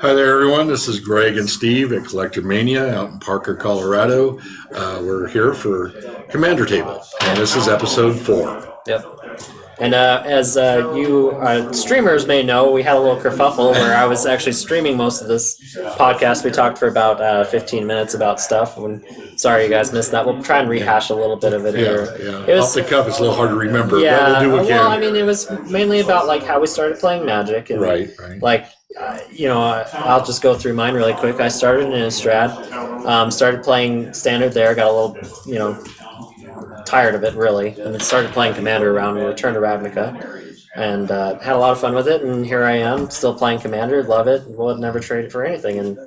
Hi there, everyone. This is Greg and Steve at CollectorMania out in Parker, Colorado. We're here for Commander Table, and this is episode 4. Yep. And as you streamers may know, we had a little kerfuffle where I was actually streaming most of this podcast. We talked for about 15 minutes about stuff. And sorry you guys missed that. We'll try and rehash a little bit of it here. Yeah. Off the cuff, it's a little hard to remember. Yeah. But we'll do what we can. Well, I mean, it was mainly about like how we started playing Magic. And, right. Like, I'll just go through mine really quick. I started in Innistrad, started playing Standard there, got a little, tired of it really, and then started playing Commander around and returned to Ravnica, and had a lot of fun with it. And here I am, still playing Commander, love it. Would never trade it for anything. And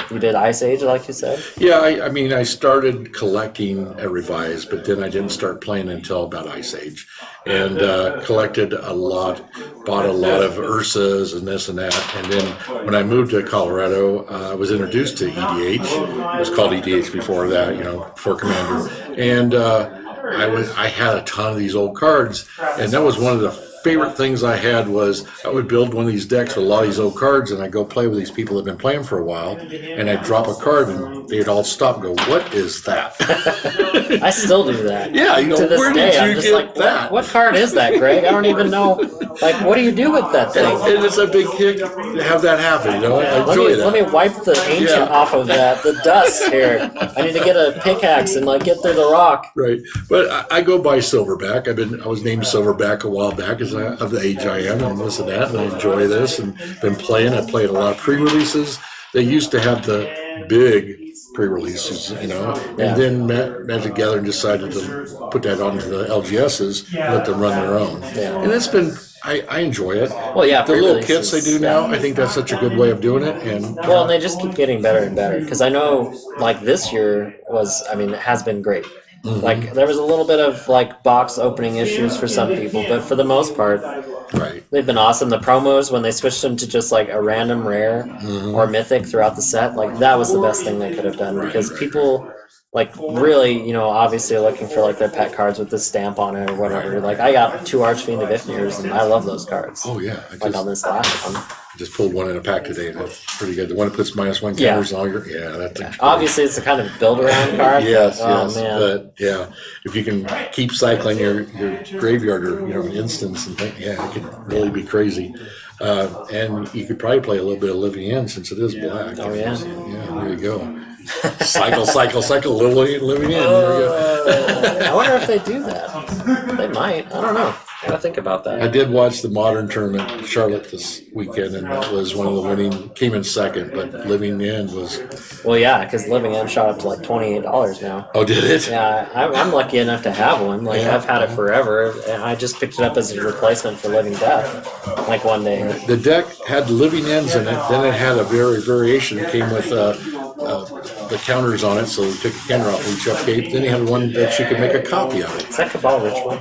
you did Ice Age, like you said. Yeah, I started collecting at Revise, but then I didn't start playing until about Ice Age, and collected a lot, bought a lot of Ursas and this and that. And then when I moved to Colorado, I was introduced to EDH. It was called EDH before that, before Commander, and I had a ton of these old cards, and that was one of the favorite things I had was I would build one of these decks with a lot of these old cards, and I'd go play with these people that have been playing for a while, and I'd drop a card and they'd all stop and go, "What is that?" I still do that. Yeah, to this where day, did I'm you just get like, that? What card is that, Greg? I don't even know. Like, what do you do with that thing? And it's a big kick to have that happen, I enjoy that. Let me wipe the ancient off of that, the dust here. I need to get a pickaxe and get through the rock. Right, but I go by Silverback. I was named Silverback a while back because of the age I am and this and that, and I enjoy this and been playing. I played a lot of pre-releases. They used to have the big pre-releases, and then Magic Gathering decided to put that onto the LGSs and let them run their own. Yeah. And it's been, I enjoy it. Well, yeah, the little kits they do now, I think that's such a good way of doing it. And they just keep getting better and better, because I know this year it has been great. Mm-hmm. There was a little bit of box opening issues for some people, but for the most part, right, they've been awesome. The promos, when they switched them to just a random rare or mythic throughout the set, that was the best thing they could have done, because people really, obviously are looking for their pet cards with the stamp on it or whatever. I got 2 Archfiend of Ifnirs, and I love those cards. Oh yeah, on this last one. I just pulled one in a pack today, and that's pretty good. The one that puts -1 counters on all your that's obviously it's a kind of build around card. yes, man. But if you can keep cycling your graveyard or instants and things, it can really be crazy. And you could probably play a little bit of Living In since it is black. Oh yeah, there you go. Cycle, living in. There you go. I wonder if they do that. They might. I don't know. I gotta think about that. I did watch the Modern tournament in Charlotte this weekend, and that was one of the winning. Came in second, but Living In was. Well, yeah, because Living In shot up to $28 now. Oh, did it? Yeah, I'm lucky enough to have one. I've had it forever, and I just picked it up as a replacement for Living Death. One day. The deck had Living Ends in it. Then it had a variation that came with the counters on it, so you took a counter off each upkeep. Then you had one that you could make a copy of it. Is that Cabal Ritual?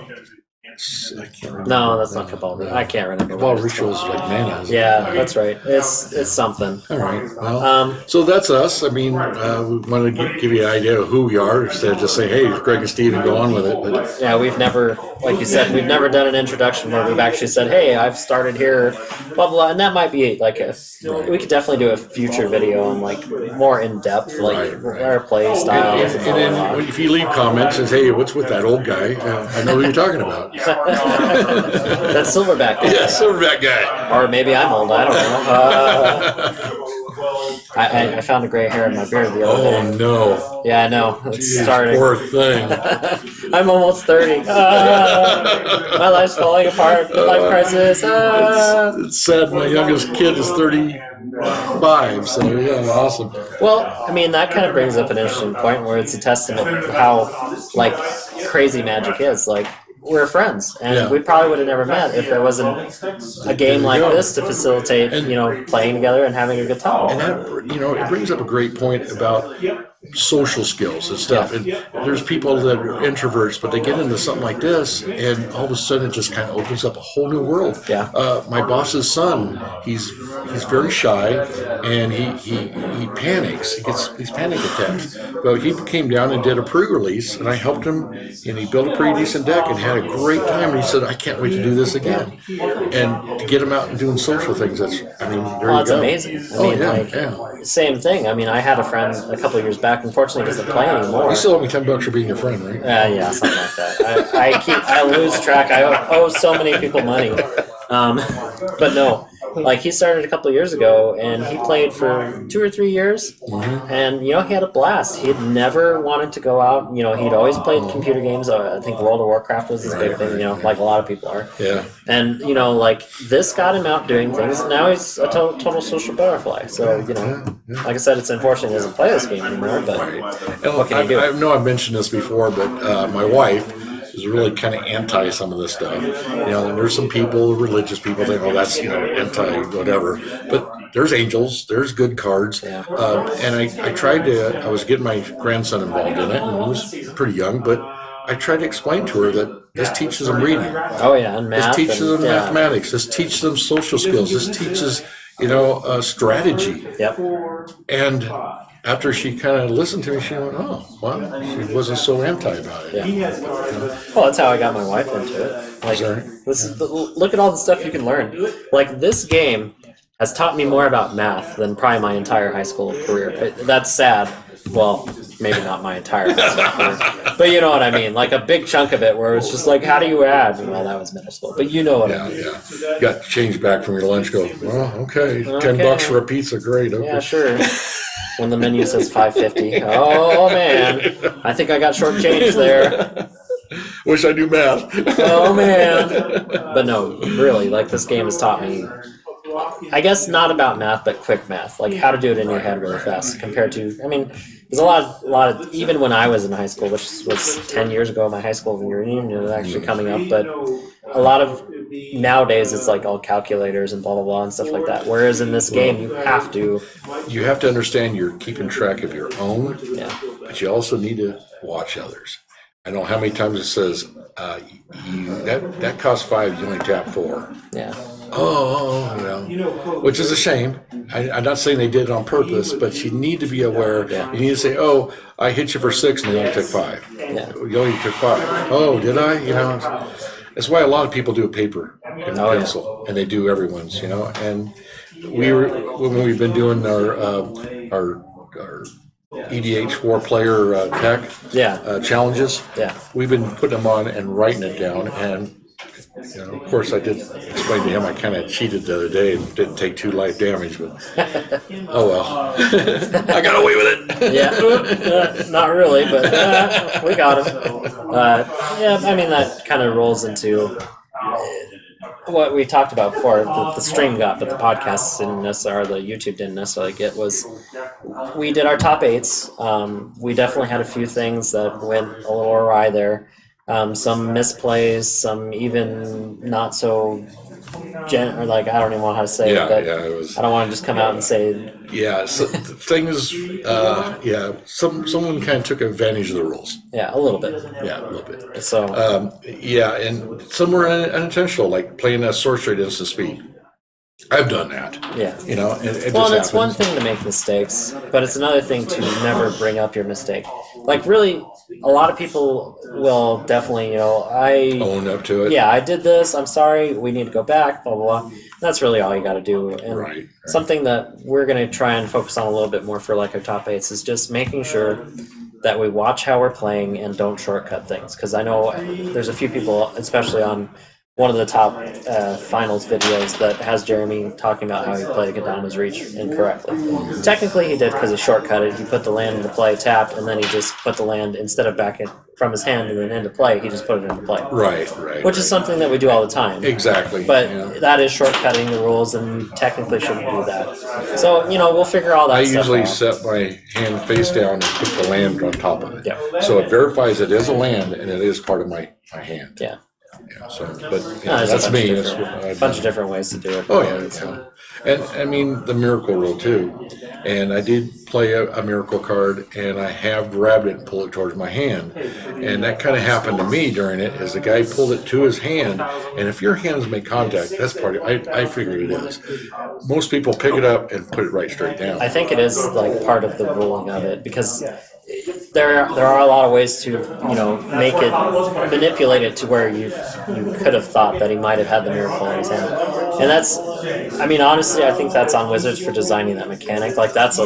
I can't remember. No, that's not Cabal Ritual. I can't remember. Cabal Ritual is mana. Yeah, that's right. It's something. All right. Well, so that's us. We want to give you an idea of who we are instead of just saying, "Hey, it's Greg and Steve," and go on with it. But yeah, we've never, like you said, we've never done an introduction where we've actually said, "Hey, I've started here," blah blah, and that might be we could definitely do a future video on more in depth, our play styles. And then if you leave comments, says, "Hey, what's with that old guy?" I know who you're talking about. That's Silverback guy. Yeah, Silverback guy. Or maybe I'm old. I don't know. I found a gray hair in my beard the other day. Oh no! Yeah, I know. It's starting. Poor thing. I'm almost 30. My life's falling apart. Life crisis. It's sad. My youngest kid is 35. So awesome. Well, that kind of brings up an interesting point where it's a testament to how crazy Magic is. We're friends, and we probably would have never met if there wasn't a game like this to facilitate, playing together and having a good time. And that, it brings up a great point about social skills and stuff. And there's people that are introverts, but they get into something like this, and all of a sudden it just kind of opens up a whole new world. Yeah. My boss's son, he's very shy, and he panics. He gets these panic attacks. Well, he came down and did a pre-release, and I helped him, and he built a pretty decent deck and had a great time. And he said, "I can't wait to do this again." And to get him out and doing social things, that's amazing. Same thing. I mean, I had a friend a couple of years back. Unfortunately, doesn't play anymore. You still owe me $10 for being your friend, right? Yeah, something like that. I lose track. I owe so many people money. But no, like he started a couple of years ago, and he played for 2 or 3 years, and he had a blast. He had never wanted to go out. He'd always played computer games. I think World of Warcraft was his big thing. Like a lot of people are. Yeah. And like this got him out doing things. And now he's a total social butterfly. So like I said, it's unfortunate he doesn't play this game anymore. But what can you do? I know I've mentioned this before, but my wife is really kind of anti some of this stuff. And there's some people, religious people, think, oh, that's anti whatever. But there's angels, there's good cards, and I was getting my grandson involved in it, and he was pretty young, but I tried to explain to her that this teaches them reading. Oh yeah, and math. This teaches them mathematics. This teaches them social skills. This teaches strategy. Yep. And after she kind of listened to me, she went, "Oh, well, she wasn't so anti about it." Yeah. Well, that's how I got my wife into it. Like, look at all the stuff you can learn. Like this game has taught me more about math than probably my entire high school career. That's sad. Well, maybe not my entire high school career, but you know what I mean. Like a big chunk of it, where it's just like, how do you add? Well, that was middle school, but you know what I mean. Yeah. You got change back from your lunch. Go, well, okay, $10 for a pizza, great. Okay. Yeah, sure. When the menu says $5.50, oh man, I think I got shortchanged there. Wish I knew math. Oh man, but no, really, like this game has taught me. I guess not about math, but quick math, like how to do it in your head really fast. Compared to, there's a lot of even when I was in high school, which was 10 years ago, my high school reunion was actually coming up, but a lot of nowadays it's like all calculators and blah blah blah and stuff like that. Whereas in this game, you have to understand you're keeping track of your own, but you also need to watch others. I know how many times it says that costs 5, you only tap 4. Yeah. Which is a shame. I'm not saying they did it on purpose, but you need to be aware. You need to say, "Oh, I hit you for 6, and you only took 5. You only took 5. Oh, did I? That's why a lot of people do a paper and pencil, and they do everyone's. And when we've been doing our EDH 4-player tech challenges. We've been putting them on and writing it down, and of course I did explain to him I kind of cheated the other day and didn't take 2 life damage, but oh well. I got away with it. Not really, but we got him. That kind of rolls into what we talked about before, the stream got, but the podcast didn't necessarily, the YouTube didn't necessarily get, was we did our top 8s. We definitely had a few things that went a little awry there. Some misplays, some even not so or like, I don't even know how to say it, but it was, I don't want to just come out and say. Yeah, so things, someone kind of took advantage of the rules. Yeah, a little bit. Yeah, a little bit. So. And some were unintentional, like playing a sorcery at instant speed. I've done that. Yeah. And it's one thing to make mistakes, but it's another thing to never bring up your mistake. Like, really, a lot of people will definitely, own up to it. Yeah, I did this. I'm sorry. We need to go back, blah, blah, blah. That's really all you got to do. And right. Something that we're going to try and focus on a little bit more for like our top 8s is just making sure that we watch how we're playing and don't shortcut things. Because I know there's a few people, especially on one of the top finals videos, that has Jeremy talking about how he played Kodama's Reach incorrectly. Technically he did, because he shortcutted. He put the land into play, tapped, and then he just put the land, instead of back in from his hand and then into play, he just put it into play. Right. Which is something that we do all the time. Exactly. But that is shortcutting the rules, and you technically shouldn't do that. So, we'll figure all that stuff out. I usually set my hand face down and put the land on top of it. Yeah. So it verifies it is a land and it is part of my hand. Yeah. Yeah, so, but There's that's a me. That's what bunch of different ways to do it. Oh yeah, yeah. And I mean the miracle rule too. And I did play a miracle card, and I have grabbed it and pulled it towards my hand. And that kind of happened to me during it. As the guy pulled it to his hand, and if your hands make contact, that's part of it. I figured it is. Most people pick it up and put it right straight down. I think it is like part of the ruling of it because there are a lot of ways to make it manipulate it to where you could have thought that he might have had the miracle in his hand, and that's honestly I think that's on Wizards for designing that mechanic. Like that's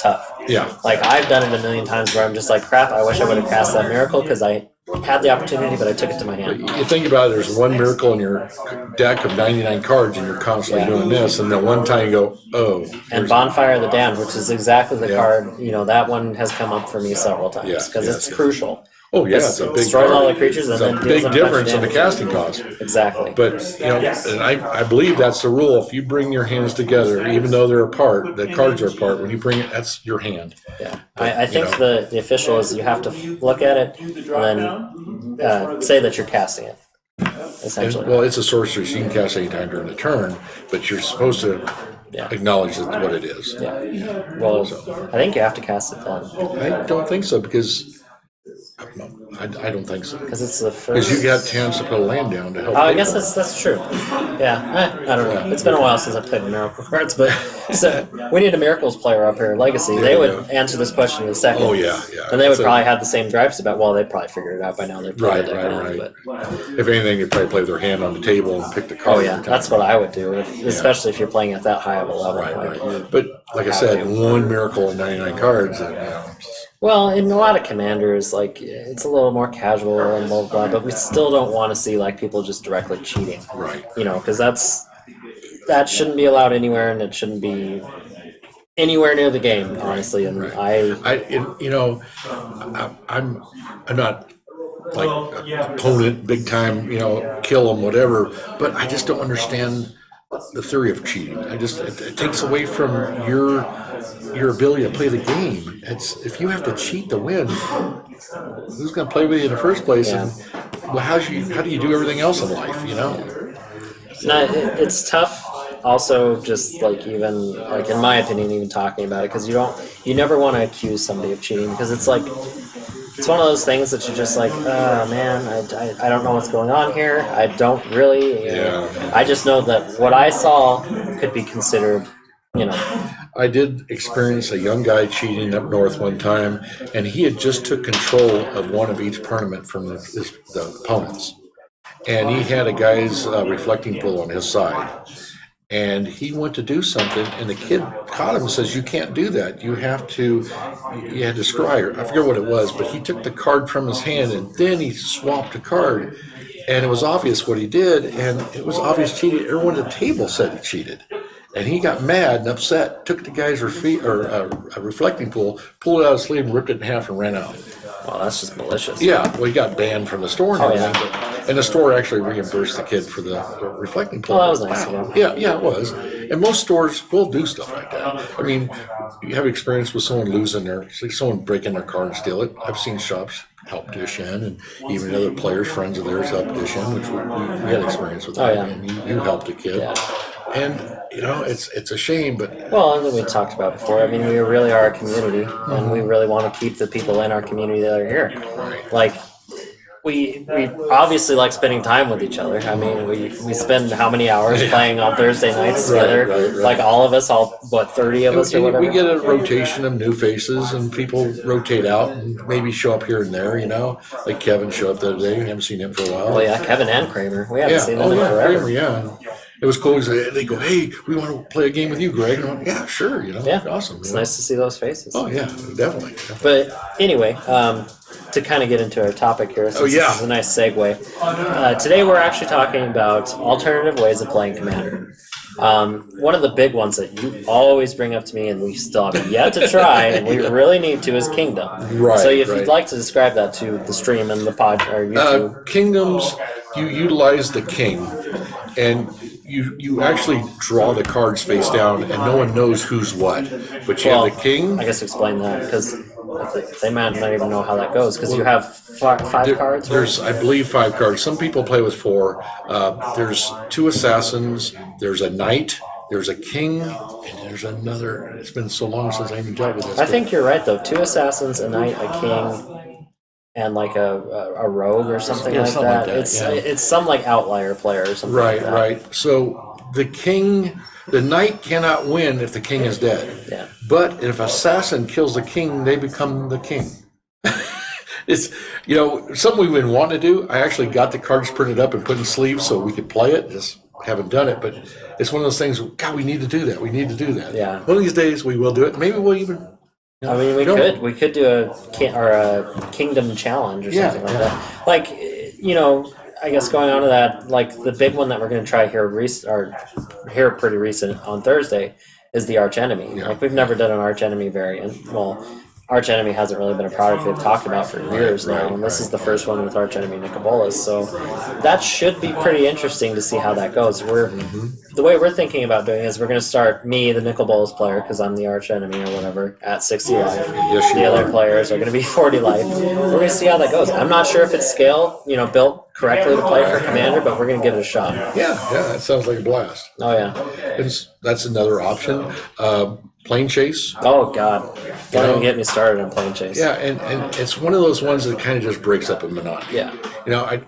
tough. Yeah. Like I've done it a million times where I'm just like crap. I wish I would have cast that miracle because I had the opportunity, but I took it to my hand. You think about it, there's one miracle in your deck of 99 cards, and you're constantly doing this, and then one time you go, oh. And Bonfire of the Damned, which is exactly the card, that one has come up for me several times because it's crucial. Oh yeah, it's a big destroys card. all the creatures and it's then a deals big them difference in damage. the casting cost. Exactly. But and I believe that's the rule. If you bring your hands together, even though they're apart, the cards are apart. When you bring it, that's your hand. Yeah, I think the official is you have to look at it and then say that you're casting it. Essentially. Well, it's a sorcery, so you can cast anytime during the turn, but you're supposed to acknowledge what it is. Yeah. Well, I think you have to cast it then. I don't think so because. No, I don't think so. Because it's the first. Because you got a chance to put a land down to help. I guess that's true. Yeah, I don't know. It's been a while since I played miracle cards, but so we need a miracles player up here, Legacy. They would answer this question in a second. Oh yeah. And they would probably have the same gripes about. Well, they probably figured it out by now. They Right. But, if anything, you'd probably play with their hand on the table and pick the card. Oh yeah, that's what I would do, especially if you're playing at that high of a level. Right. But like I said, one miracle in 99 cards. Well, in a lot of commanders, like it's a little more casual and blah blah, but we still don't want to see like people just directly cheating, right? Because that shouldn't be allowed anywhere, and it shouldn't be anywhere near the game, honestly. And I'm not like opponent, big time, kill them, whatever. But I just don't understand the theory of cheating. It takes away from your ability to play the game. If you have to cheat to win, who's going to play with you in the first place? Yeah. And how do you do everything else in life? No, it's tough. Also, just like even like in my opinion, even talking about it, because you never want to accuse somebody of cheating because it's like. It's one of those things that you're just like, oh man, I don't know what's going on here. I don't really. I just know that what I saw could be considered, I did experience a young guy cheating up north one time, and he had just took control of one of each tournament from the opponents. And he had a guy's reflecting pool on his side. And he went to do something, and the kid caught him and says, "You can't do that. You had to scry." I forget what it was, but he took the card from his hand, and then he swapped a card. And it was obvious what he did, and it was obvious cheating. Everyone at the table said he cheated. And he got mad and upset, took the guy's reflecting pool, pulled it out of his sleeve, and ripped it in half and ran out. Well, that's just malicious. Yeah, well, he got banned from the store and everything. And the store actually reimbursed the kid for the reflecting pool. Oh, that was nice of him. Yeah, it was. And most stores will do stuff like that. I mean, you have experience with someone someone breaking their car and steal it. I've seen shops help dish in, and even other players, friends of theirs, help dish in, which we had experience with that. And you helped a kid. Yeah. And it's a shame, but well, and we talked about before. I mean, we really are a community, and we really want to keep the people in our community that are here. Right. Like, we obviously like spending time with each other. I mean, we spend how many hours playing on Thursday nights together? Right. Like all of us, 30 of us or whatever. We get a rotation of new faces, and people rotate out and maybe show up here and there. Like Kevin showed up the other day. We haven't seen him for a while. Well, yeah, Kevin and Kramer. We haven't seen them in forever. Kramer, yeah. It was cool. They go, "Hey, we want to play a game with you, Greg." And I'm like, "Yeah, sure." Awesome. It's nice to see those faces. Oh yeah, definitely. But anyway, to kind of get into our topic here, since this is a nice segue. Today we're actually talking about alternative ways of playing Commander. One of the big ones that you always bring up to me, and we still have yet to try, and we really need to, is Kingdom. Right. So if you'd like to describe that to the stream and the pod or YouTube. Kingdoms, you utilize the king, and you actually draw the cards face down, and no one knows who's what. But you have the king. I guess explain that, because They might not even know how that goes because you have five cards. Right? There's, I believe, 5 cards. Some people play with 4. There's 2 assassins. There's a knight. There's a king. And there's another. It's been so long since I even dealt with this. I think you're right though. 2 assassins, a knight, a king, and like a rogue or something like that. It's some like outlier player or something. Right, like that. right. So the knight cannot win if the king is dead. Yeah. But if assassin kills the king, they become the king. It's, something we've been wanting to do. I actually got the cards printed up and put in sleeves so we could play it. Just haven't done it, but it's one of those things. God, we need to do that. We need to do that. Yeah. One of these days we will do it. Maybe we'll even. I mean, we could do a kingdom challenge or something like that. Like, I guess going on to that, like the big one that we're going to try here, here pretty recent on Thursday, is the Arch Enemy. Yeah. Like we've never done an Arch Enemy variant. Well, Arch Enemy hasn't really been a product they've talked about for years now, and this is the first one with Arch Enemy Nicobolas. So that should be pretty interesting to see how that goes. The way we're thinking about doing it is we're going to start me, the Nicobolas player, because I'm the Arch Enemy or whatever, at 60 life. Yes, the other players are going to be 40 life. We're going to see how that goes. I'm not sure if it's scale, built correctly to play for Commander, but we're going to give it a shot. Yeah, that sounds like a blast. Oh yeah, that's another option. Plane chase. Oh God, don't even get me started on plane chase. Yeah, and it's one of those ones that kind of just breaks up a monotony. Yeah.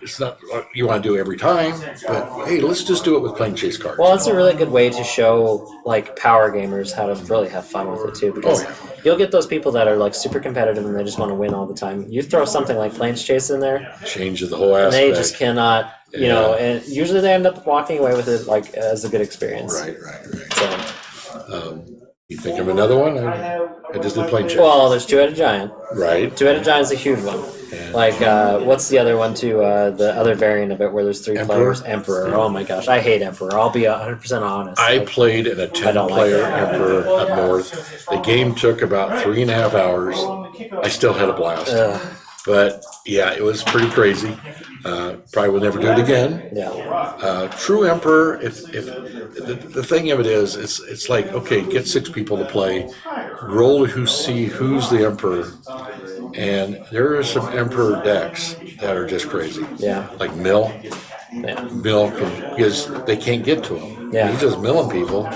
It's not what you want to do every time, but hey, let's just do it with plane chase cards. Well, it's a really good way to show like power gamers how to really have fun with it too, because you'll get those people that are like super competitive and they just want to win all the time. You throw something like planes chase in there, changes the whole aspect. And they just cannot, and usually they end up walking away with it like as a good experience. Right. So. You think of another one? I just did plane chase. Well, there's Two-Headed Giant. Right. Two-Headed Giant's a huge one. Yeah. Like, what's the other one too? The other variant of it where there's 3 players? Emperor. Oh my gosh, I hate Emperor. I'll be 100% honest. I played in a 10-player Emperor up north. The game took about 3.5 hours. I still had a blast. But yeah, it was pretty crazy. Probably will never do it again. Yeah. True Emperor. If the thing of it is, it's like, okay, get 6 people to play, roll to see who's the Emperor, and there are some Emperor decks that are just crazy. Yeah. Like Mill. Yeah. Mill because they can't get to him. Yeah. He's just milling people.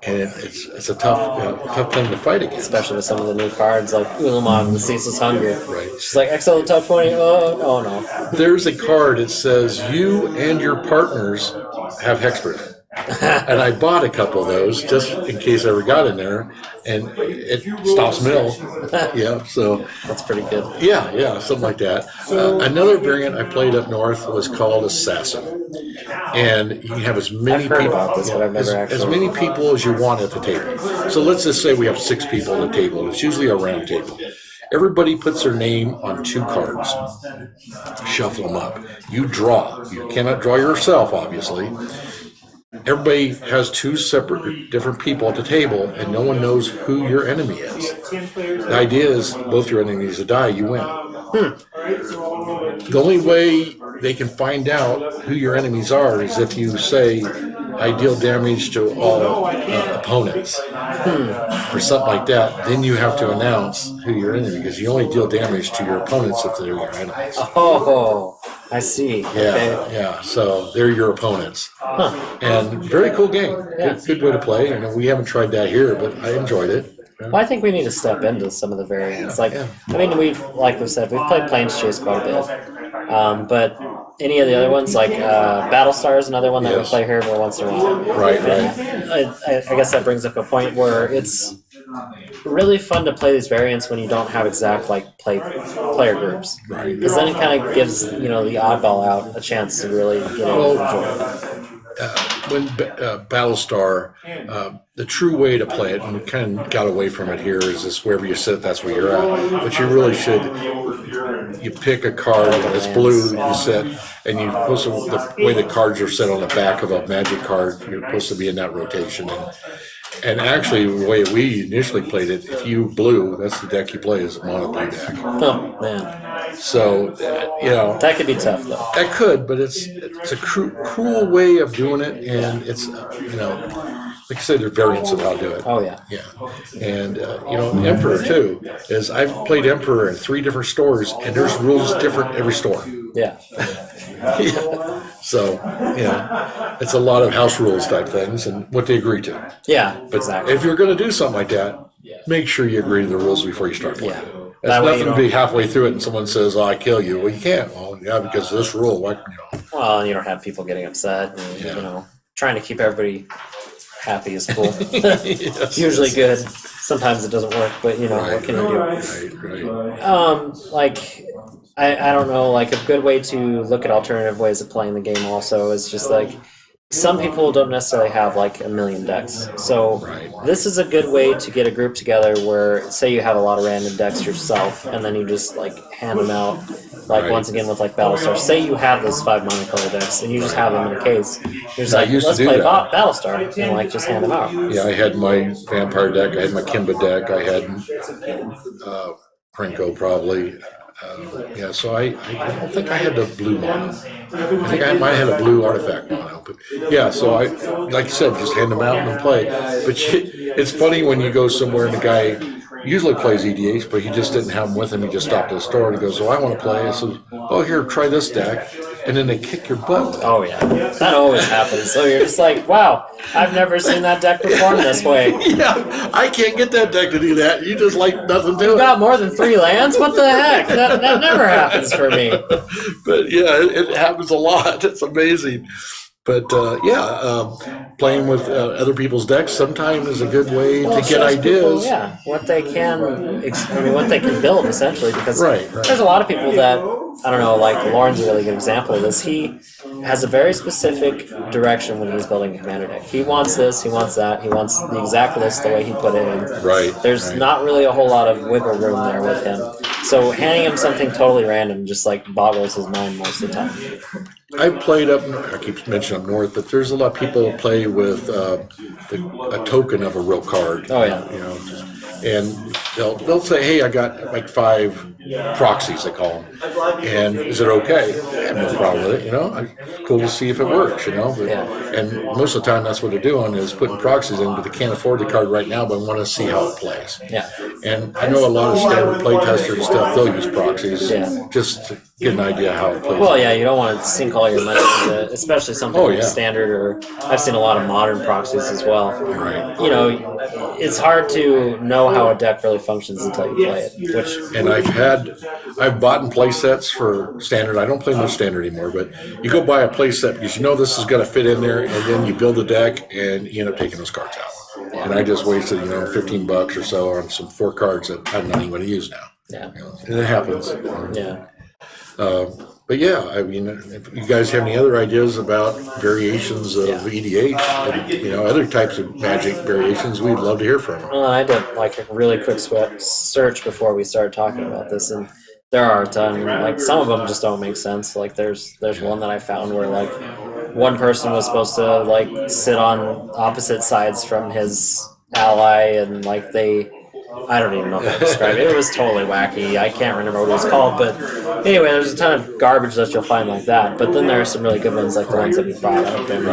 And it's a tough thing to fight against. Especially with some of the new cards like Ulamog, the Ceaseless Hunger. Right. She's like, XL the top 20. Oh no. There's a card that says you and your partners have hexproof. And I bought a couple of those just in case I ever got in there, and it stops mill. Yeah, so that's pretty good. Yeah, something like that. Another variant I played up north was called Assassin, and you can have as many I've heard people about this, but I've never as many people as you want at the table. So let's just say we have 6 people at the table. It's usually a round table. Everybody puts their name on 2 cards. Shuffle them up. You draw. You cannot draw yourself, obviously. Everybody has 2 separate, different people at the table, and no one knows who your enemy is. The idea is both your enemies die, you win. The only way they can find out who your enemies are is if you say, I deal damage to all opponents, or something like that. Then you have to announce who your enemy is, because you only deal damage to your opponents if they're your enemies. Oh, I see. Yeah. So they're your opponents. And very cool game. Good way to play. We haven't tried that here, but I enjoyed it. Well, I think we need to step into some of the variants. I mean, like we said, we've played Plains Chase quite a bit. But any of the other ones, like Battlestar is another one that we play here every once in a while. Right. I guess that brings up a point where it's really fun to play these variants when you don't have exact player groups. Right. Because then it kind of gives the oddball out a chance to really enjoy it. When Battlestar, the true way to play it, and we kind of got away from it here, is this wherever you sit, that's where you're at. But you really should, you pick a card, and it's blue, you sit, and you supposed to, the way the cards are set on the back of a Magic card, you're supposed to be in that rotation. And actually, the way we initially played it, if you blue, that's the deck you play, is a mono blue deck. Oh, man. So, that could be tough, though. That could, but it's a cruel way of doing it, and it's, like I said, there's variants of how to do it. Oh yeah. Yeah, and Emperor too is I've played Emperor in 3 different stores, and there's rules different every store. Yeah. Yeah. So it's a lot of house rules type things and what they agree to. Yeah. But Exactly. if you're going to do something like that, make sure you agree to the rules before you start playing. Yeah. It's That way you nothing to don't- be halfway through it and someone says, "Oh, I kill you." Well, you can't. Well, yeah, because of this rule. What? Well, and you don't have people getting upset, and trying to keep everybody happy is cool. Yes, Usually yes. good. Sometimes it doesn't work, but what can you do? Right. Like I don't know, like a good way to look at alternative ways of playing the game also is just like some people don't necessarily have like a million decks. So Right. this is a good way to get a group together where say you have a lot of random decks yourself and then you just like hand them out like Right. once again with like Battlestar. Say you have those 5 monocolor decks and you just have them in a case. You're just I like, used to let's do play that. Battlestar and like just hand them out. Yeah, I had my vampire deck. I had my Kimba deck. I had Prinko probably. So I don't think I had the blue mono. I think I might have had a blue artifact mono. But yeah, so I, like you said, just hand them out and then play. But it's funny when you go somewhere and the guy usually plays EDH, but he just didn't have them with him. He just stopped at the store and he goes, "Oh, I want to play." I said, "Oh, here, try this deck." And then they kick your butt. Oh yeah, that always happens. So you're just like, wow, I've never seen that deck perform this way. Yeah, I can't get that deck to do that. You just like nothing to You've it. got more than 3 lands? What the heck? That never happens for me. But yeah, it happens a lot. It's amazing. But playing with other people's decks sometimes is a good way Well, to it get shows ideas. people, what they can, what they can build essentially. Because Right. there's a lot of people that I don't know. Like Lauren's a really good example of this. He has a very specific direction when he's building a commander deck. He wants this. He wants that. He wants the exact list the way he put it in. Right. There's not really a whole lot of wiggle room there with him. So handing him something totally random just like boggles his mind most of the time. I played I keep mentioning up north, but there's a lot of people who play with a token of a real card. Oh yeah. And they'll say, "Hey, I got like 5 proxies," they call them, and is it okay? I have no problem with it. Cool to see if it works. But, and most of the time, that's what they're doing is putting proxies in, but they can't afford the card right now, but want to see how it plays. Yeah. And I know a lot of standard playtesters and stuff, they'll use proxies just to get an idea how it plays. Well, yeah, you don't want to sink all your money into it, especially something like standard, or I've seen a lot of modern proxies as well. Right. It's hard to know how a deck really functions until you play it. And I've bought in play sets for standard. I don't play much standard anymore, but you go buy a play set because this is going to fit in there, and then you build a deck and you end up taking those cards out. And I just wasted, $15 or so on some 4 cards that I'm not even going to use now. Yeah. And it happens. Yeah. But yeah, I mean, if you guys have any other ideas about variations of EDH and other types of Magic variations, we'd love to hear from them. Well, I did like a really quick search before we started talking about this, and there are a ton. Like some of them just don't make sense. Like there's one that I found where like one person was supposed to like sit on opposite sides from his ally, and like I don't even know how to describe it. It was totally wacky. I can't remember what it was called, but anyway, there's a ton of garbage that you'll find like that. But then there are some really good ones, like the ones that we brought up, and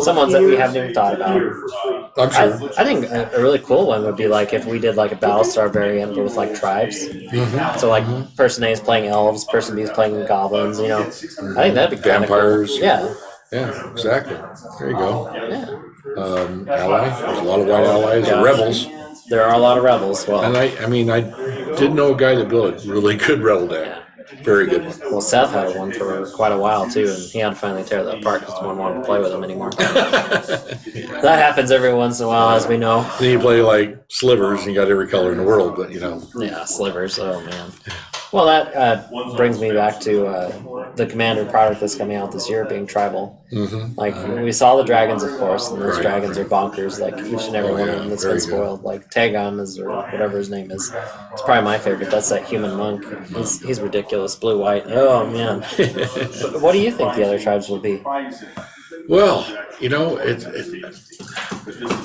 some ones that we haven't even thought about. I'm sure. I think a really cool one would be like if we did like a Battlestar variant with like tribes. Mm-hmm. So like person A is playing elves, person B is playing goblins. I think that'd be kind of vampires. Cool. Yeah. Yeah, exactly. There you go. Yeah. Ally. There's a lot of white allies. Yeah. Rebels. There are a lot of rebels. Well, And I did know a guy that built a really good rebel deck. Very good one. Well, Seth had one for quite a while too, and he had to finally tear that apart because no one wanted to play with him anymore. That happens every once in a while, as we know. Then you play like slivers, and you got every color in the world, but Yeah, slivers. Oh man. Well, that brings me back to the Commander product that's coming out this year being tribal. Mm-hmm. Like we saw the dragons, of course, and those dragons are bonkers. Like each and every one of them that's been spoiled. Like Tagam or whatever his name is. It's probably my favorite. That's that human monk. He's ridiculous. Blue white. Oh man. What do you think the other tribes will be? Well,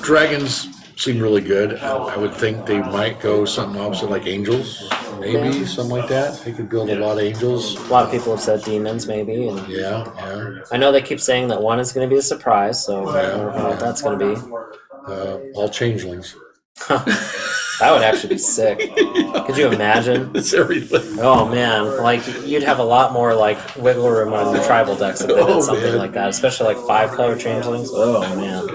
dragons seem really good. I would think they might go something opposite like angels, maybe something like that. They could build a lot of angels. A lot of people have said demons, maybe. And Yeah. I know they keep saying that one is going to be a surprise, so I don't know what that's going to be. all changelings. That would actually be sick. Could you imagine? It's everything. Oh man, like you'd have a lot more like wiggle room on your tribal decks if they did something man. like that, especially like 5-color changelings. Oh man,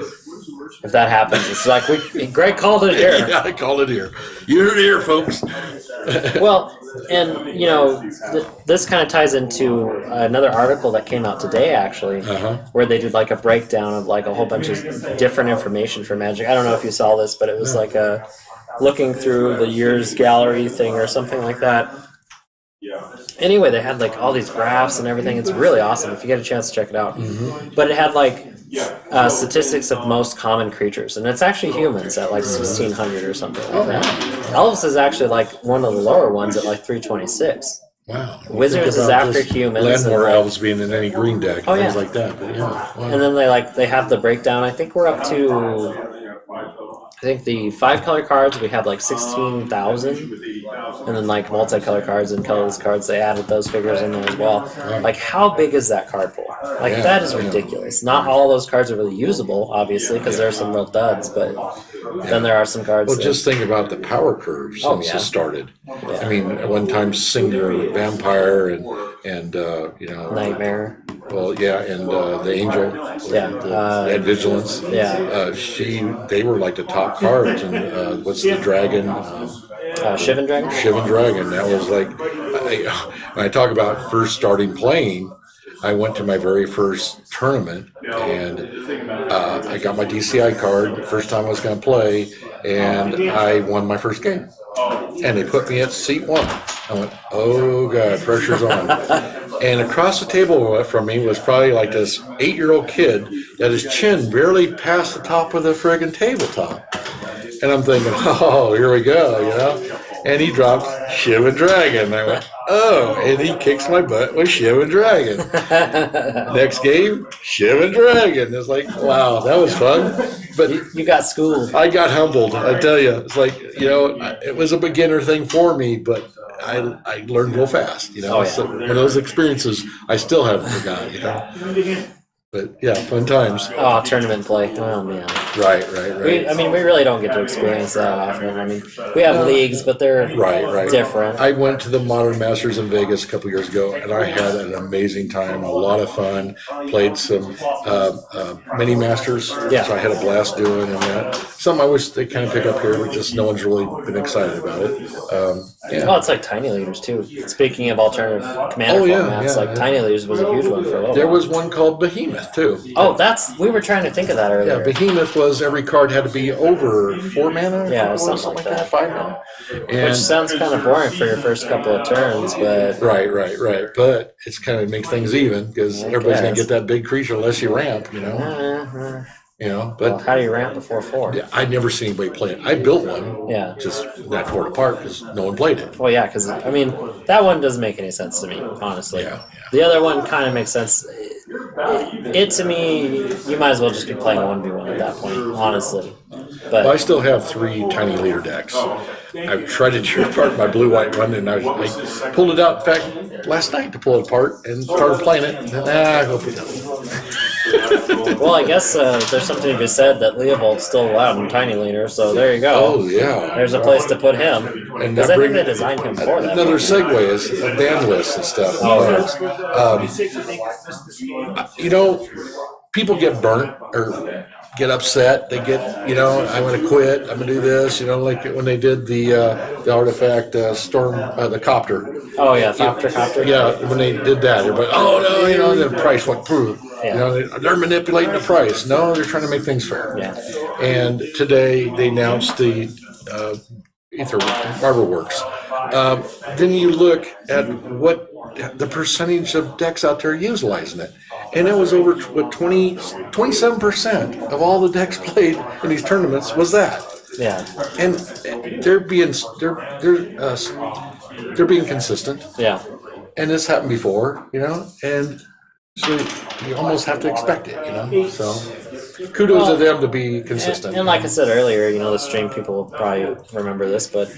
if that happens, it's like Greg called it here. Yeah, I called it here. You heard it here, folks. Well, and you know, this kind of ties into another article that came out today, actually, where they did like a breakdown of like a whole bunch of different information for Magic. I don't know if you saw this, but it was like a looking through the year's gallery thing or something like that. Anyway, they had like all these graphs and everything. It's really awesome if you get a chance to check it out. But it had like statistics of most common creatures, and it's actually humans at like 1,600 or something like that. Elves is actually like one of the lower ones at like 326. Wow. Wizards is after humans. Landmore and, elves being in any green deck and things yeah. like that. But yeah. Wow. And then they have the breakdown. I think we're up to. I think the 5-color cards we have like 16,000, and then like multicolor cards and colorless cards they added those figures in there as well. Like how big is that card pool? Like that is ridiculous. Not all those cards are really usable, obviously, because there are some real duds, but then there are some cards. Well, just think about the power curve since it started. I mean, at one time Singer, Vampire, and you know Nightmare. Well, yeah, and the Angel, had Vigilance. They were like the top cards. And what's the dragon? Shivan Dragon. Shivan Dragon. That was like, when I talk about first starting playing, I went to my very first tournament and I got my DCI card the first time I was going to play, and I won my first game. And they put me at seat 1. I went, oh God, pressure's on. And across the table from me was probably like this 8-year-old kid that his chin barely passed the top of the friggin' tabletop. And I'm thinking, oh, here we go, you know? And he drops Shivan Dragon. And I went, oh, and he kicks my butt with Shivan Dragon. Next game, Shivan Dragon. It's like, wow, that was fun. But you got schooled. I got humbled, I tell you. It's like, you know, it was a beginner thing for me, but I learned real fast, you know. So one of those experiences I still haven't forgotten, you know. But yeah, fun times. Oh, tournament play. Oh man. Right. We really don't get to experience that often. I mean, we have leagues, but they're different. I went to the Modern Masters in Vegas a couple years ago, and I had an amazing time. A lot of fun. Played some mini masters, which I had a blast doing, and that. Some I wish they kind of pick up here, but just no one's really been excited about it. Oh, it's like Tiny Leaders too. Speaking of alternative commander formats, Tiny Leaders was a huge one for a little There while. was one called Behemoth too. Oh, we were trying to think of that earlier. Yeah, Behemoth was every card had to be over 4 mana. Yeah, something like that. 5 mana. And which sounds kind of boring for your first couple of turns, but right. But it's kind of makes things even because everybody's gonna get that big creature unless you ramp, you know. You know, but well, how do you ramp before 4? Yeah, I'd never seen anybody play it. I built one. Yeah. Just that tore it apart because no one played it. Well, yeah, because I mean that one doesn't make any sense to me, honestly. Yeah. The other one kind of makes sense. It to me, you might as well just be playing 1v1 at that point, honestly. But I still have 3 tiny leader decks. I tried to tear apart my blue-white one, and I pulled it out. In fact, last night to pull it apart and started playing it. And then, I hope it doesn't. Well, I guess there's something to be said that Leovold's still allowed in Tiny Leader, so there you go. Oh, yeah. There's a place to put him. And Because I think they designed him for that. Another segue is ban lists and stuff. You know, people get burnt or get upset. They get, you know, I'm going to quit. I'm going to do this. You know, like when they did the artifact storm, the copter. Oh yeah, copter. Yeah, when they did that, everybody, oh no, you know, the price went through. Yeah. You know, they're manipulating the price. No, they're trying to make things fair. Yeah. And today they announced the Ether Marble Works. Then you look at what the percentage of decks out there utilizing it. And it was over 27% of all the decks played in these tournaments was that. Yeah. And they're being consistent. Yeah. And this happened before, you know, and so you almost have to expect it, you know. So kudos to them to be consistent. And like I said earlier, the stream people will probably remember this, but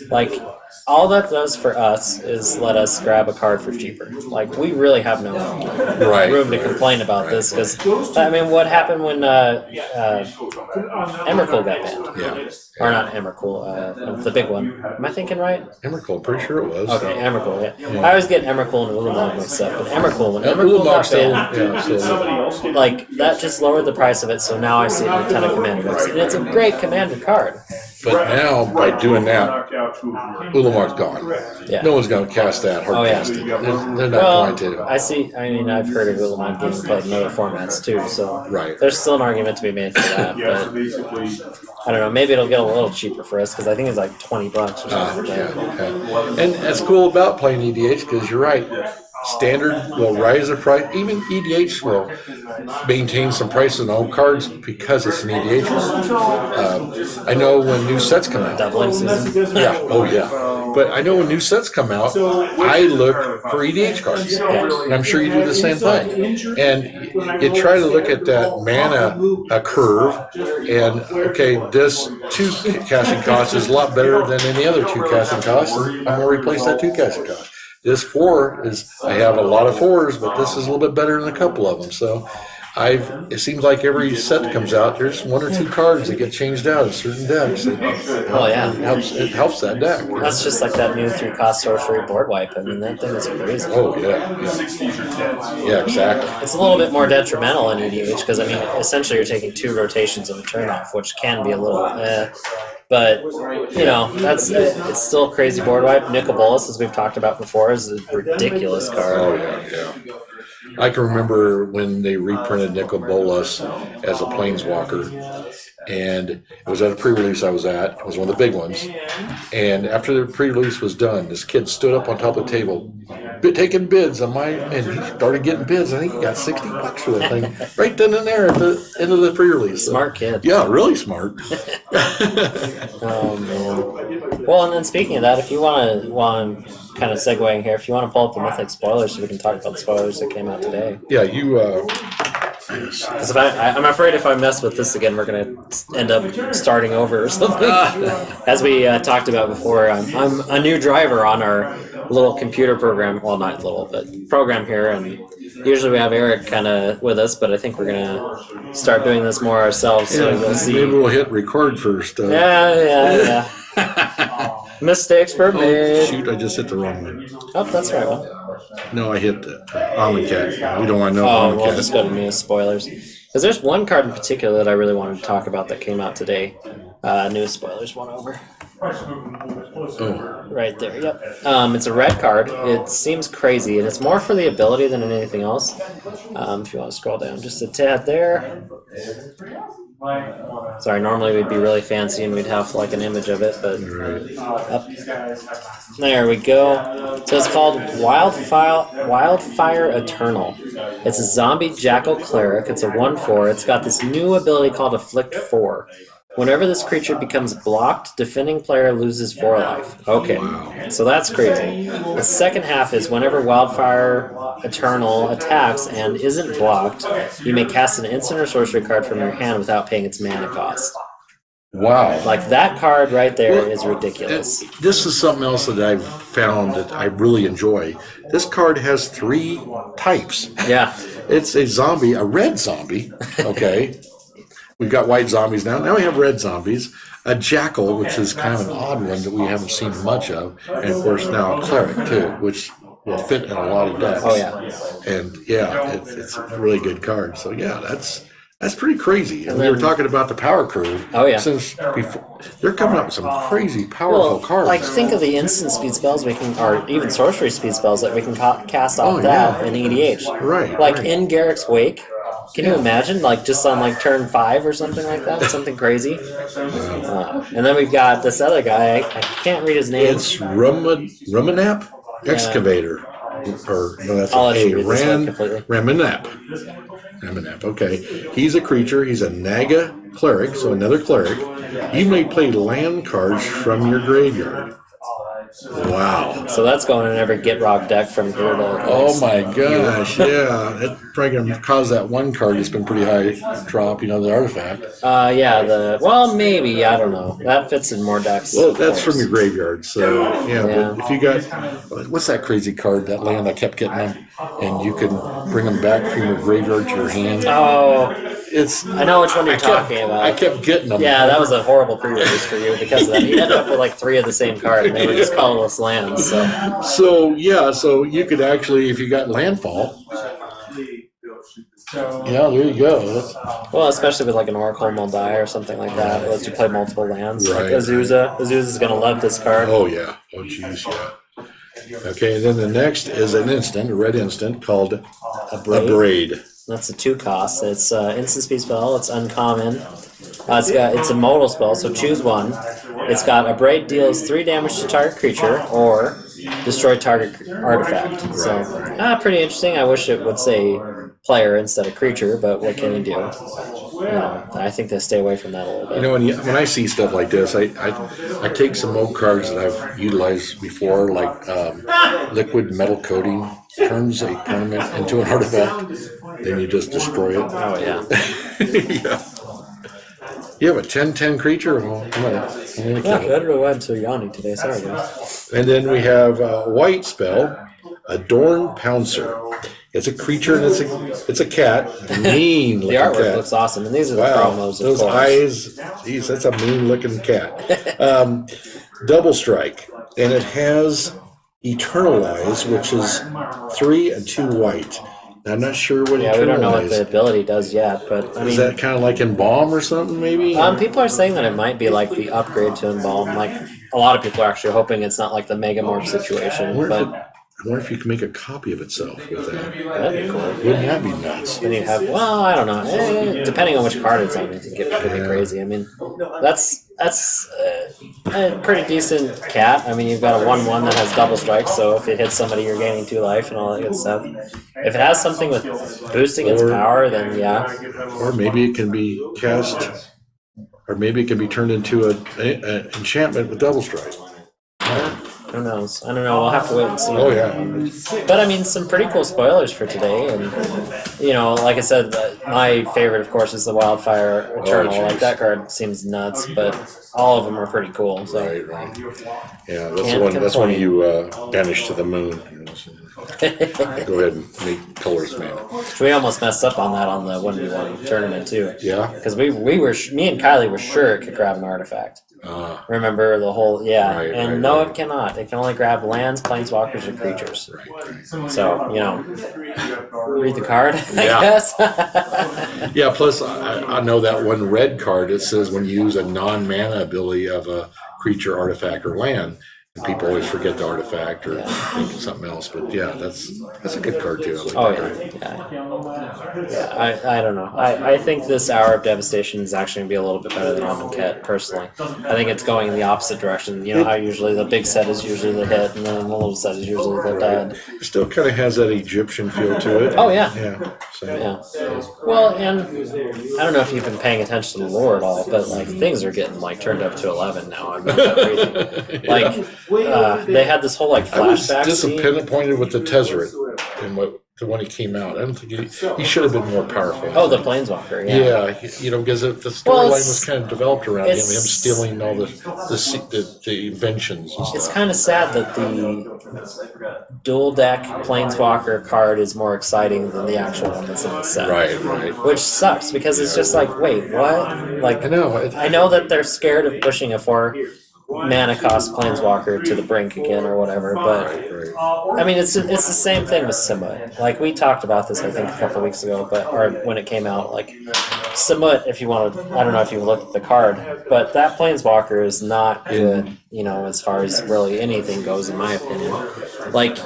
like all that does for us is let us grab a card for cheaper. Like we really have no room to complain about this because what happened when Emrakul got banned? Yeah. Or not Emrakul, the big one. Am I thinking right? Emrakul, I'm pretty sure it was. Okay, Emrakul. Yeah. I always get Emrakul and Ulamog mixed up, but Emrakul when Emrakul got banned, like that just lowered the price of it. So now I see it in a ton of commander decks, and it's a great commander card. But now, by doing that, Ulamog's gone. Yeah. No one's going to cast that hard cast it. They're not going to. I see. I've heard of Ulamog being played in other formats too, so there's still an argument to be made for that. But I don't know. Maybe it'll get a little cheaper for us because I think it's like $20 or something. And that's cool about playing EDH because you're right. Standard will rise the price. Even EDH will maintain some prices on old cards because it's an EDH card. I know when new sets come out. Doubling season. Yeah. Oh yeah. But I know when new sets come out, I look for EDH cards. And I'm sure you do the same thing. And you try to look at that mana curve. And okay, this 2 casting cost is a lot better than any other 2 casting costs. And I'm going to replace that 2 casting cost. This 4 is, I have a lot of 4s, but this is a little bit better than a couple of them. So it seems like every set that comes out, there's 1 or 2 cards that get changed out in certain decks. It helps that deck. That's just like that new 3-cost sorcery board wipe. I mean, that thing is crazy. Oh, yeah. Yeah, exactly. It's a little bit more detrimental in EDH because, essentially you're taking 2 rotations of a turn off, which can be a little But, it's still a crazy board wipe. Nicol Bolas, as we've talked about before, is a ridiculous card. Oh, yeah. I can remember when they reprinted Nicol Bolas as a Planeswalker, and it was at a pre-release I was at. It was one of the big ones. And after the pre-release was done, this kid stood up on top of the table, taking bids on and he started getting bids. I think he got $60 for the thing right then and there at the end of the pre-release. Smart kid. Yeah, really smart. Oh, man. Well, and then speaking of that, if you want to kind of segueing here, if you want to pull up the Mythic spoilers so we can talk about the spoilers that came out today. Yeah, you... Because I'm afraid if I mess with this again, we're going to end up starting over or something. As we talked about before, I'm a new driver on our little computer program. Well, not little, but program here. And usually we have Eric kind of with us, but I think we're going to start doing this more ourselves. So we'll see. Maybe we'll hit record first. Yeah. Mistakes were made. Shoot, I just hit the wrong one. Oh, that's the right one. No, I hit Amonkhet. We don't want to know Amonkhet. Amonkhet. We'll just go to newest spoilers. Because there's one card in particular that I really wanted to talk about that came out today. Newest spoilers, one over. Oh. Right there, yep. It's a red card. It seems crazy, and it's more for the ability than anything else. If you want to scroll down just a tad there. Sorry, normally we'd be really fancy and we'd have like an image of it, but up. There we go. So it's called Wildfire Eternal. It's a zombie jackal cleric. It's a 1/4. It's got this new ability called Afflict 4. Whenever this creature becomes blocked, defending player loses 4 life. Okay, so that's crazy. The second half is whenever Wildfire Eternal attacks and isn't blocked, you may cast an instant or sorcery card from your hand without paying its mana cost. Wow. Like that card right there is ridiculous. This is something else that I've found that I really enjoy. This card has 3 types. Yeah. It's a zombie, a red zombie, okay? We've got white zombies now. Now we have red zombies. A jackal, which is kind of an odd one that we haven't seen much of. And, of course, now a cleric, too, which will fit in a lot of decks. Oh, yeah. And, it's a really good card. So, yeah, that's pretty crazy. And we were talking about the power curve. Oh, yeah. Since before, they're coming up with some crazy powerful cards. Like, think of the instant speed spells we can, or even sorcery speed spells that we can cast off in EDH. Right. Like, in Garrick's Wake. Can you imagine, like, just on, like, turn 5 or something like that? Something crazy. And then we've got this other guy. I can't read his name. It's Ramanap Excavator. Or, no, that's I'll let a you read this one completely. Ramanap, okay. He's a creature. He's a Naga cleric, so another cleric. You may play land cards from your graveyard. Wow. So that's going in every Get Rock deck from here to. Oh my gosh, yeah. It probably going to cause that one card that's been pretty high drop, the artifact. Well, maybe, I don't know. That fits in more decks. Well, that's from your graveyard, so Yeah. But if you got, what's that crazy card, that land I kept getting them, and you can bring them back from your graveyard to your hand? Oh, I know which one you're talking about. I kept getting them. Yeah, that was a horrible pre-release for you because of that. You ended up with like 3 of the same card, and they were just colorless lands. So you could actually, if you got landfall, there you go. Well, especially with like an Oracle Moldai or something like that, lets you play multiple lands. Right. Like Azusa. Azusa's going to love this card. Oh, yeah. Oh, geez, yeah. Okay, and then the next is a red instant called Abrade. That's a 2 cost. It's instant speed spell. It's uncommon. It's a modal spell, so choose one. It's got Abrade deals 3 damage to target creature or destroy target artifact. So, pretty interesting. I wish it would say player instead of creature, but what can you do? I think they stay away from that a little bit. When I see stuff like this, I take some old cards that I've utilized before, like liquid metal coating turns a permanent into an artifact, then you just destroy it. Oh, yeah. Yeah. You have a 10/10 creature? Well, I'm gonna kill I it. don't know why I'm so yawning today. Sorry, guys. And then we have a white spell, Adorn Pouncer. It's a creature and it's a cat, a mean looking The artwork cat. looks awesome, and these are the promos, of those course. eyes, geez, that's a mean looking cat. Double strike, and it has Eternalize, which is 3 and 2 white. I'm not sure what Yeah, we don't know what Eternalize the ability does yet, but I mean, is. That kind of like Embalm or something, maybe? people are saying that it might be like the upgrade to Embalm. Like a lot of people are actually hoping it's not like the Megamorph situation, I wonder if you can make a copy of itself with that. that'd be cool. Wouldn't that be nuts? Then you have, I don't know. Depending on which card it's on, it could be crazy. I mean, that's a pretty decent cat. I mean, you've got a 1/1 that has double strike, so if it hits somebody, you're gaining 2 life and all that good stuff. If it has something with boosting its power, then yeah. Or maybe it can be cast, or maybe it can be turned into an enchantment with double strike. Who knows? I don't know. We'll have to wait and see. Oh, yeah. But I mean, some pretty cool spoilers for today, and like I said, my favorite, of course, is the Wildfire Eternal. geez. Like that card seems nuts, but all of them are pretty cool. So Right. Yeah, that's Can't the one. That's when complain. you banish to the moon. Go ahead and make colors, man. we almost messed up on that on the 1v1 tournament too, Yeah. because me and Kylie were sure it could grab an artifact. Remember the whole Right, and no, it cannot. It can only grab lands, planeswalkers, or creatures. Right. So read the card, I Yeah. guess. Yeah. Plus, I know that one red card. It says when you use a non-mana ability of a creature, artifact, or land. And people always forget the artifact or think of something else. But yeah, that's a good card too. I like that card. Yeah. I don't know. I think this Hour of Devastation is actually going to be a little bit better than Amonkhet, personally. I think it's going in the opposite direction. You know how usually the big set is usually the hit, and then the little set is usually the dud. It still kind of has that Egyptian feel to it. Oh, yeah. Yeah. So, Yeah. Well, and I don't know if you've been paying attention to the lore at all, but like things are getting like turned up to 11 now. I'm not that crazy. Like they had this whole like I was flashback scene. disappointed with the Tezzeret and when he came out. I don't think he should have been more powerful. Oh, the Planeswalker. Yeah, because the storyline was kind of developed around him stealing all the inventions and stuff. It's kind of sad that the dual deck Planeswalker card is more exciting than the actual one that's in the set. Right. Which sucks because it's just like, wait, what? Like, I I know that they're scared of pushing a 4 mana cost Planeswalker to the brink again or whatever, but I mean it's the same thing with Samut. Like we talked about this I think a couple weeks ago, or when it came out. Like Samut, if you want to, I don't know if you've looked at the card, but that Planeswalker is not good, as far as really anything goes, in my opinion. Like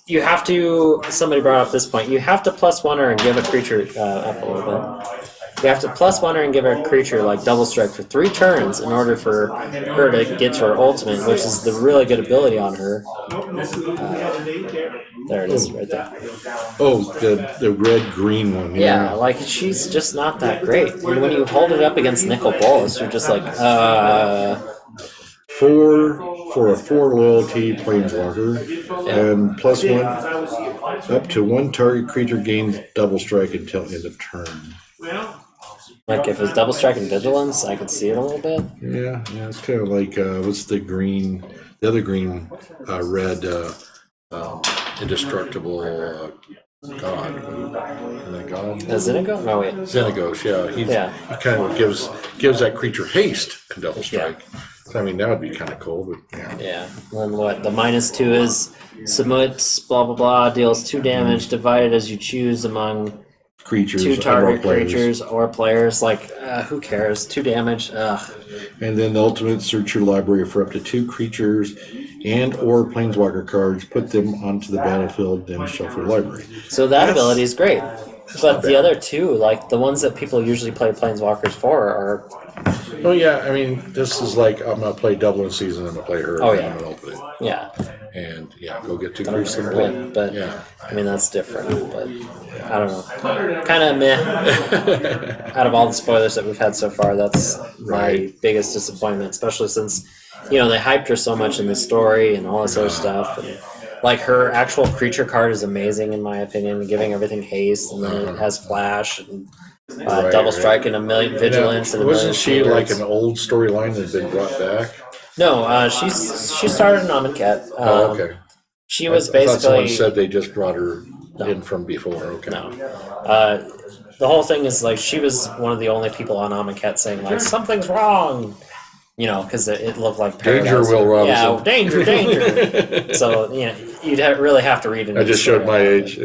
you have to. Somebody brought up this point. You have to +1 her and give a creature up a little bit. You have to +1 her and give her a creature like double strike for 3 turns in order for her to get to her ultimate, which is the really good ability on her. There it is, right there. Oh, the red-green one. Yeah, like she's just not that great. And when you hold it up against Nicol Bolas, you're just like, 4 for a 4 loyalty planeswalker, and +1 up to 1 target creature gains double strike until end of turn. Like if it's double strike and vigilance, I could see it a little bit. Yeah, it's kind of like what's the green? The other green, red, indestructible god. Isn't that god? Xenago? No, wait. Xenagos, yeah. He kind of gives that creature haste and double strike. Yeah. So, I mean, that would be kind of cool, but yeah. Yeah. And then what? The -2 is submit, blah, blah, blah, deals 2 damage, divided as you choose among Creatures, 2 target players. creatures or players. Like, who cares? 2 damage. Ugh. And then the ultimate, search your library for up to 2 creatures and or planeswalker cards, put them onto the battlefield, then shuffle your library. So that ability is great. But the bad. other 2, like the ones that people usually play planeswalkers for, are. Oh yeah, I mean, this is like I'm gonna play double in season. I'm gonna play her. Oh, and yeah. I'm gonna open it. Yeah. And go get 2 Don't creatures and win, play. but Yeah. I mean that's different. But I don't know. Kind of meh. Out of all the spoilers that we've had so far, that's my biggest disappointment. Especially since they hyped her so much in the story and all this other stuff. And, like her actual creature card is amazing in my opinion, giving everything haste, and then it has flash and double strike and a million vigilance. Now, and wasn't she like an an old storyline that had been brought back? No, she started in Amonkhet. Oh, okay. She was I thought someone basically said they just brought her in from before. Okay. no. The whole thing is like she was one of the only people on Amonkhet saying like something's wrong, because it looked like Danger, Paradise. Will Robinson. Yeah, danger. So you'd really have to read it. I just showed my age.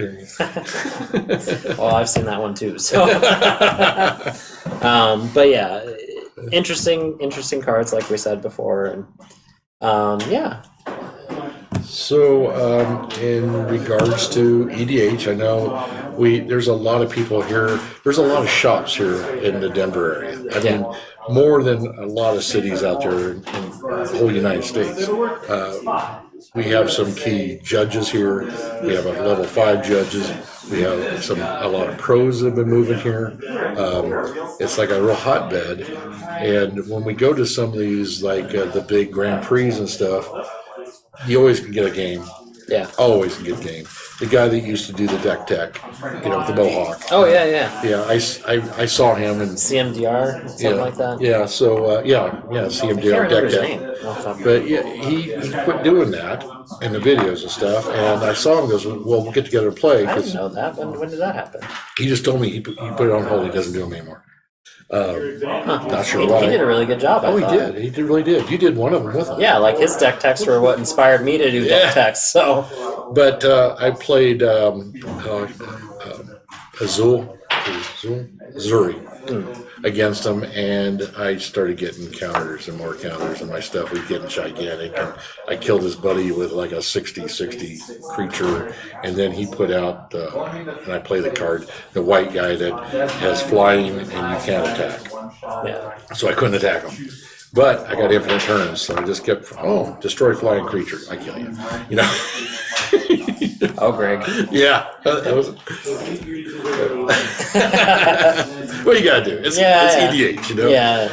Well, I've seen that one too. So, but yeah, interesting cards like we said before, and yeah. So, in regards to EDH, I know there's a lot of people here. There's a lot of shops here in the Denver area. I mean, more than a lot of cities out there in the whole United States. We have some key judges here. We have a level 5 judges. We have a lot of pros that have been moving here. It's like a real hotbed. And when we go to some of these, like the big Grand Prix and stuff, you always can get a game. Yeah. Always can get a game. The guy that used to do the deck tech, with the Mohawk. Oh yeah. Yeah, I saw him and CMDR, something like that. Yeah, so CMDR deck tech. But yeah, he quit doing that in the videos and stuff. And I saw him goes, well, we'll get together and play. I didn't know that. When did that happen? He just told me he put it on hold. He doesn't do them anymore. Not sure why. He did a really good job. He did. He really did. You did one of them with him. Yeah, like his deck techs were what inspired me to do deck techs. So, but I played Zuri against him, and I started getting counters and more counters, and my stuff was getting gigantic. And I killed his buddy with like a 60/60 creature, and then he put out, and I play the card, the white guy that has flying and you can't attack. yeah. So I couldn't attack him. But I got infinite turns, so I just kept, destroy flying creature, I kill you. Oh, Greg. Yeah. That was, what you gotta do? It's EDH, Yeah.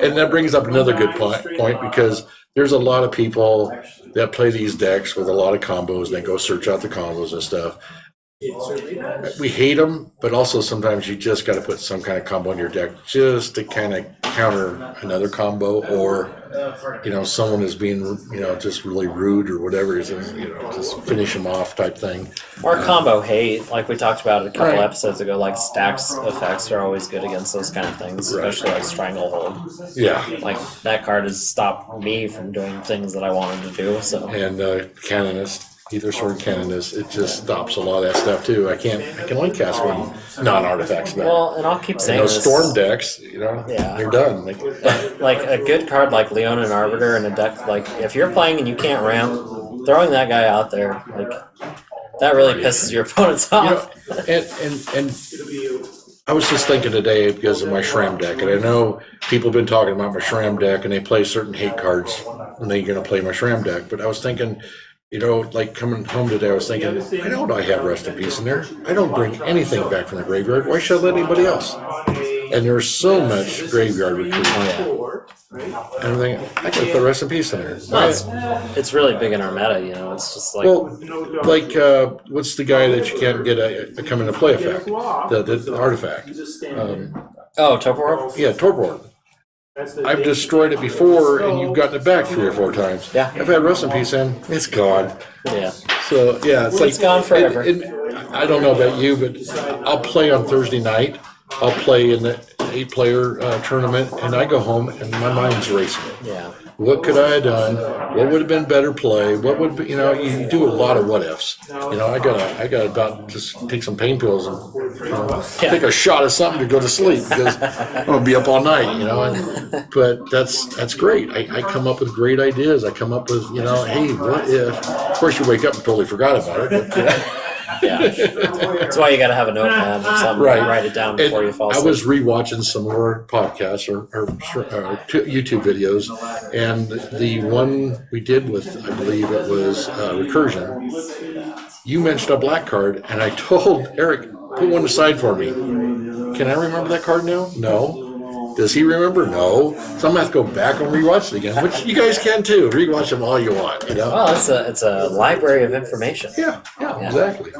And that brings up another good point because there's a lot of people that play these decks with a lot of combos and they go search out the combos and stuff. We hate them, but also sometimes you just got to put some kind of combo in your deck just to kind of counter another combo, or someone is being just really rude or whatever, just finish them off type thing. Or combo hate, like we talked about a couple episodes ago. Like stacks effects are always good against those kind of things, especially like Stranglehold. Yeah, like that card has stopped me from doing things that I wanted to do. So Canonist. Either sword Canonist, it just stops a lot of that stuff too. I can only cast one non-artifact spell. Well, and I'll keep saying those this. storm decks, they're done. Like a good card like Leon and Arbiter in a deck, like if you're playing and you can't ramp, throwing that guy out there, like that really pisses your opponents off. And I was just thinking today because of my Shram deck, and I know people have been talking about my Shram deck, and they play certain hate cards when they're going to play my Shram deck. But I was thinking, like coming home today, I was thinking, I have Rest in Peace in there. I don't bring anything back from the graveyard. Why should I let anybody else? and there's so much graveyard recruiting. Oh, And I'm thinking, I gotta put rest in peace in there. yeah. It's really big in our meta, you know. It's just like, Well, like what's the guy that you can't get a come into play effect? The artifact. Topor? Yeah, Torpor. I've destroyed it before, and you've gotten it back 3 or 4 times. Yeah. I've had rest in peace in, it's gone. Yeah. So yeah, It's gone forever. I don't know about you, but I'll play on Thursday night. I'll play in the 8-player tournament, and I go home and my mind's racing. Yeah. What could I have done? What would have been better play? What would be, you do a lot of what ifs. I gotta about just take some pain pills and take a shot of something to go to sleep because I'm gonna be up all night. But that's great. I come up with great ideas. I come up with hey, what if? Of course, you wake up and totally forgot about it. But, Yeah. That's why you got to have a notepad or something. Right. Write it down before you fall asleep. I was rewatching some more podcasts or YouTube videos, and the one we did with, I believe it was Recursion, you mentioned a black card, and I told Eric, put one aside for me. Can I remember that card now? No. Does he remember? No. So I'm going to have to go back and rewatch it again, which you guys can too. Rewatch them all you want. Well, it's a library of information. Yeah, exactly.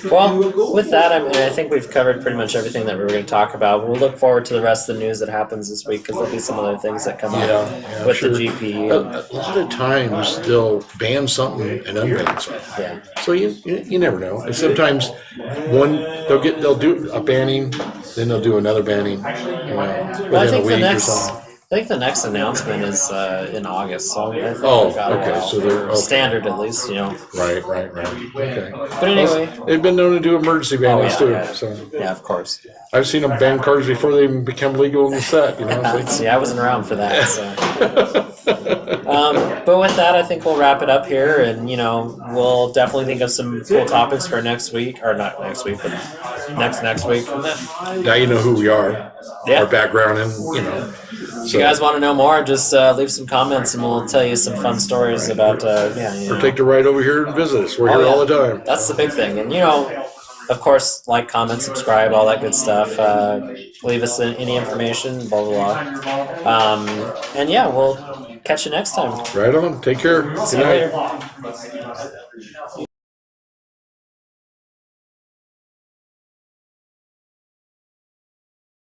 Well, with that, I think we've covered pretty much everything that we were going to talk about. We'll look forward to the rest of the news that happens this week because there'll be some other things that come up with sure. the GP. A lot of times they'll ban something and unban something. Yeah. So you never know. And sometimes they'll do a banning, then they'll do another banning Well, I within a think week or something. I think the next announcement is in August, so I think Oh, we've got a okay, while. so they're- okay. Standard at least, Right. Okay. But anyway, They've been known to do emergency bannings too. yeah. So yeah, of course. I've seen them ban cards before they even become legal in the set. See, I wasn't around for that. So. But with that, I think we'll wrap it up here, and we'll definitely think of some cool topics for next week, or not next week, but next week. Now you know who we are, Yeah. our background, and If you guys want to know more, just leave some comments, and we'll tell you some fun stories about. Or take the ride over here and visit us. We're here all the time. That's the big thing, and of course, like, comment, subscribe, all that good stuff. Leave us any information, blah blah blah. And yeah, we'll catch you next time. Right on. Take care. See Good you night. later.